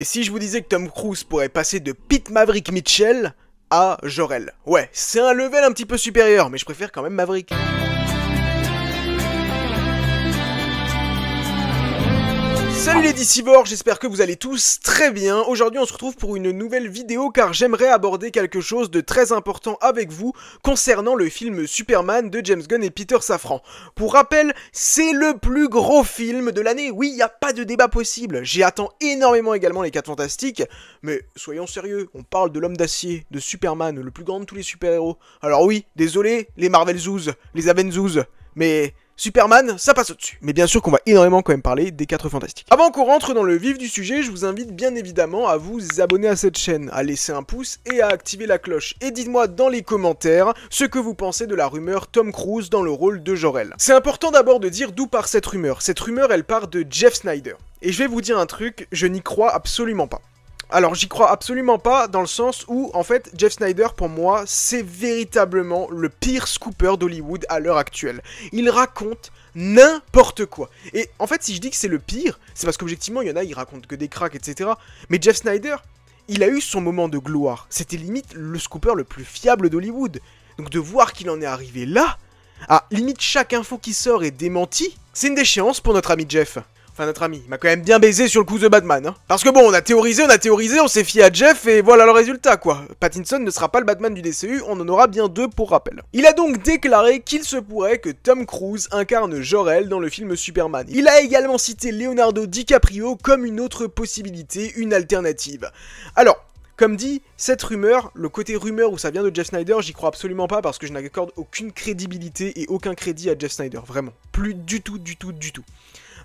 Et si je vous disais que Tom Cruise pourrait passer de Pete Maverick Mitchell à Jor-El? Ouais, c'est un level un petit peu supérieur, mais je préfère quand même Maverick. Salut les Dicivores, j'espère que vous allez tous très bien. Aujourd'hui on se retrouve pour une nouvelle vidéo car j'aimerais aborder quelque chose de très important avec vous concernant le film Superman de James Gunn et Peter Safran. Pour rappel, c'est le plus gros film de l'année, oui, il n'y a pas de débat possible. J'y attends énormément également les 4 Fantastiques, mais soyons sérieux, on parle de l'homme d'acier, de Superman, le plus grand de tous les super-héros. Alors oui, désolé, les Marvel Zoos, les Avengers, mais... Superman, ça passe au-dessus. Mais bien sûr qu'on va énormément quand même parler des 4 Fantastiques. Avant qu'on rentre dans le vif du sujet, je vous invite bien évidemment à vous abonner à cette chaîne, à laisser un pouce et à activer la cloche. Et dites-moi dans les commentaires ce que vous pensez de la rumeur Tom Cruise dans le rôle de Jor-El. C'est important d'abord de dire d'où part cette rumeur. Cette rumeur, elle part de Jeff Snyder. Et je vais vous dire un truc, je n'y crois absolument pas. Alors j'y crois absolument pas dans le sens où en fait Jeff Snyder pour moi c'est véritablement le pire scooper d'Hollywood à l'heure actuelle. Il raconte n'importe quoi. Et en fait si je dis que c'est le pire, c'est parce qu'objectivement il y en a ils racontent que des cracks etc. Mais Jeff Snyder, il a eu son moment de gloire. C'était limite le scooper le plus fiable d'Hollywood. Donc de voir qu'il en est arrivé là, à limite chaque info qui sort est démentie, c'est une déchéance pour notre ami Jeff. Enfin, notre ami, il m'a quand même bien baisé sur le coup de Batman, hein. Parce que bon, on a théorisé, on s'est fié à Jeff, et voilà le résultat, quoi. Pattinson ne sera pas le Batman du DCU, on en aura bien 2 pour rappel. Il a donc déclaré qu'il se pourrait que Tom Cruise incarne Jor-El dans le film Superman. Il a également cité Leonardo DiCaprio comme une autre possibilité, une alternative. Alors... Comme dit, cette rumeur, le côté rumeur où ça vient de Jeff Snyder, j'y crois absolument pas parce que je n'accorde aucune crédibilité et aucun crédit à Jeff Snyder, vraiment. Plus du tout.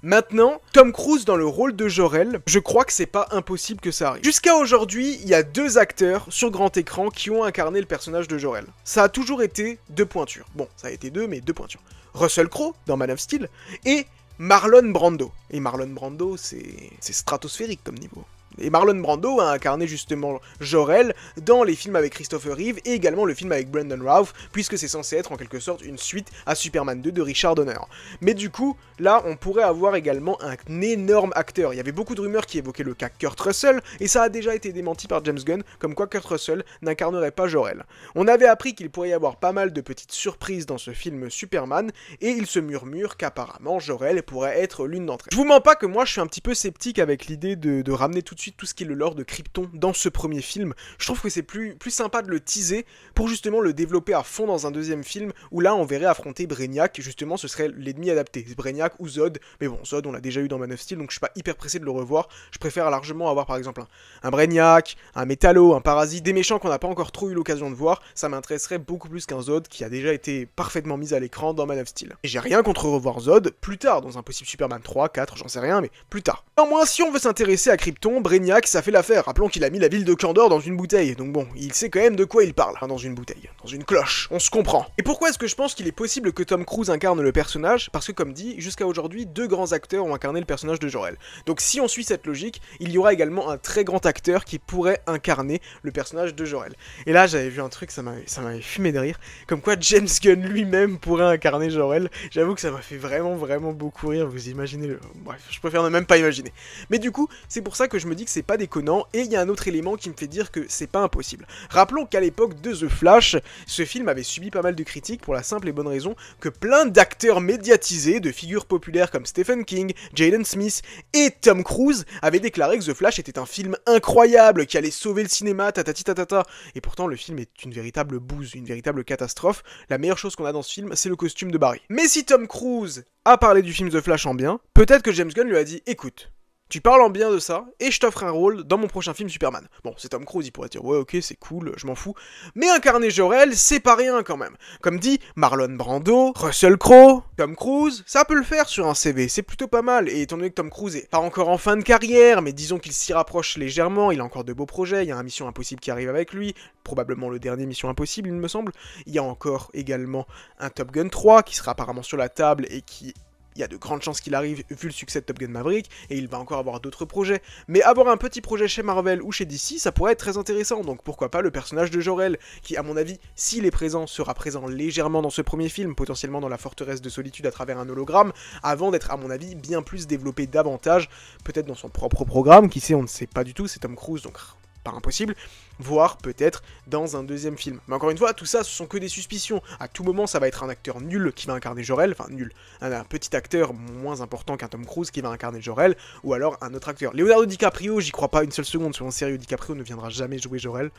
Maintenant, Tom Cruise dans le rôle de Jor-El, je crois que c'est pas impossible que ça arrive. Jusqu'à aujourd'hui, il y a 2 acteurs sur grand écran qui ont incarné le personnage de Jor-El. Ça a toujours été 2 pointures. Bon, ça a été 2, mais 2 pointures. Russell Crowe, dans Man of Steel, et Marlon Brando. Et Marlon Brando, c'est stratosphérique comme niveau. Et Marlon Brando a incarné justement Jor-El dans les films avec Christopher Reeve et également le film avec Brandon Routh, puisque c'est censé être en quelque sorte une suite à Superman 2 de Richard Donner. Mais du coup, là, on pourrait avoir également un énorme acteur. Il y avait beaucoup de rumeurs qui évoquaient le cas Kurt Russell, et ça a déjà été démenti par James Gunn, comme quoi Kurt Russell n'incarnerait pas Jor-El. On avait appris qu'il pourrait y avoir pas mal de petites surprises dans ce film Superman, et il se murmure qu'apparemment Jor-El pourrait être l'une d'entre elles. Je vous mens pas que moi je suis un petit peu sceptique avec l'idée de ramener tout de suite tout ce qui est le lore de Krypton dans ce premier film. Je trouve que c'est plus sympa de le teaser pour justement le développer à fond dans un deuxième film où là on verrait affronter Brainiac, justement ce serait l'ennemi adapté, Brainiac ou Zod, mais bon Zod on l'a déjà eu dans Man of Steel donc je suis pas hyper pressé de le revoir, je préfère largement avoir par exemple un Brainiac, un Metallo, un Parasite, des méchants qu'on n'a pas encore trop eu l'occasion de voir, ça m'intéresserait beaucoup plus qu'un Zod qui a déjà été parfaitement mis à l'écran dans Man of Steel. Et j'ai rien contre revoir Zod plus tard dans un possible Superman 3, 4, j'en sais rien mais plus tard. Néanmoins si on veut s'intéresser à Krypton, Brainiac ça fait l'affaire, rappelons qu'il a mis la ville de Kandor dans une bouteille, donc bon, il sait quand même de quoi il parle, hein, dans une bouteille, dans une cloche, on se comprend. Et pourquoi est-ce que je pense qu'il est possible que Tom Cruise incarne le personnage? Parce que comme dit, jusqu'à aujourd'hui, 2 grands acteurs ont incarné le personnage de Jor-El. Donc si on suit cette logique, il y aura également un très grand acteur qui pourrait incarner le personnage de Jor-El. Et là j'avais vu un truc, ça m'avait fumé de rire, comme quoi James Gunn lui-même pourrait incarner Jor-El. J'avoue que ça m'a fait vraiment beaucoup rire, vous imaginez le... Bref, je préfère ne même pas imaginer. Mais du coup, c'est pour ça que je me dis que c'est pas déconnant, et il y a un autre élément qui me fait dire que c'est pas impossible. Rappelons qu'à l'époque de The Flash, ce film avait subi pas mal de critiques pour la simple et bonne raison que plein d'acteurs médiatisés, de figures populaires comme Stephen King, Jaden Smith et Tom Cruise avaient déclaré que The Flash était un film incroyable, qui allait sauver le cinéma, tatati tatata. Et pourtant le film est une véritable bouse, une véritable catastrophe. La meilleure chose qu'on a dans ce film, c'est le costume de Barry. Mais si Tom Cruise a parlé du film The Flash en bien, peut-être que James Gunn lui a dit « Écoute, tu parles en bien de ça, et je t'offre un rôle dans mon prochain film Superman. » Bon, c'est Tom Cruise, il pourrait dire « Ouais, ok, c'est cool, je m'en fous. » Mais incarner Jor-El, c'est pas rien quand même. Comme dit, Marlon Brando, Russell Crowe, Tom Cruise, ça peut le faire sur un CV, c'est plutôt pas mal. Et étant donné que Tom Cruise est pas encore en fin de carrière, mais disons qu'il s'y rapproche légèrement, il a encore de beaux projets, il y a un Mission Impossible qui arrive avec lui, probablement le dernier Mission Impossible, il me semble. Il y a encore également un Top Gun 3 qui sera apparemment sur la table et qui il y a de grandes chances qu'il arrive vu le succès de Top Gun Maverick, et il va encore avoir d'autres projets. Mais avoir un petit projet chez Marvel ou chez DC, ça pourrait être très intéressant, donc pourquoi pas le personnage de Jor-El, qui à mon avis, s'il est présent, sera présent légèrement dans ce premier film, potentiellement dans la forteresse de solitude à travers un hologramme, avant d'être à mon avis bien plus développé davantage, peut-être dans son propre programme, qui sait, on ne sait pas du tout, c'est Tom Cruise, donc pas impossible, voire peut-être dans un deuxième film. Mais encore une fois, tout ça, ce sont que des suspicions. À tout moment, ça va être un acteur nul qui va incarner Jor-El, enfin nul, un petit acteur moins important qu'un Tom Cruise qui va incarner Jor-El, ou alors un autre acteur. Leonardo DiCaprio, j'y crois pas une seule seconde, soyons sérieux, DiCaprio ne viendra jamais jouer Jor-El,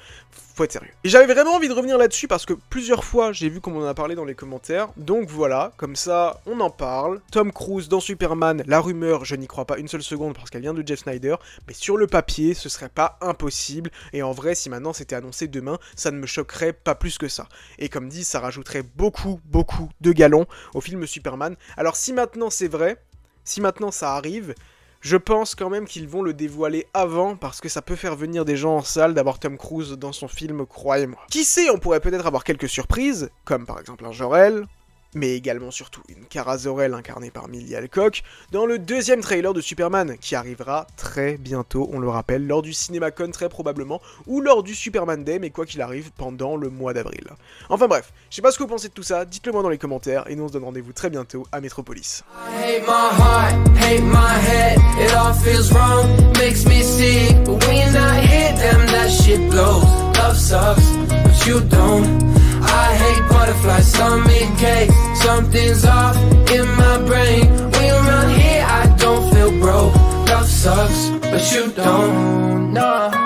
faut être sérieux. Et j'avais vraiment envie de revenir là-dessus parce que plusieurs fois, j'ai vu qu'on en a parlé dans les commentaires, donc voilà, comme ça, on en parle. Tom Cruise dans Superman, la rumeur, je n'y crois pas une seule seconde parce qu'elle vient de Jeff Snyder, mais sur le papier, ce serait pas impossible, et en vrai, si maintenant c'était annoncé demain, ça ne me choquerait pas plus que ça. Et comme dit, ça rajouterait beaucoup de galons au film Superman. Alors si maintenant c'est vrai, si maintenant ça arrive, je pense quand même qu'ils vont le dévoiler avant, parce que ça peut faire venir des gens en salle d'avoir Tom Cruise dans son film, croyez-moi. Qui sait, on pourrait peut-être avoir quelques surprises, comme par exemple un Jor-El, mais également surtout une Kara Zor-El incarnée par Millie Alcock, dans le deuxième trailer de Superman, qui arrivera très bientôt, on le rappelle, lors du CinemaCon très probablement, ou lors du Superman Day, mais quoi qu'il arrive, pendant le mois d'avril. Enfin bref, je sais pas ce que vous pensez de tout ça, dites-le moi dans les commentaires, et nous on se donne rendez-vous très bientôt à Metropolis. I hate butterflies, stomach ache, something's off in my brain. When you're around here, I don't feel broke. Love sucks, but you don't know.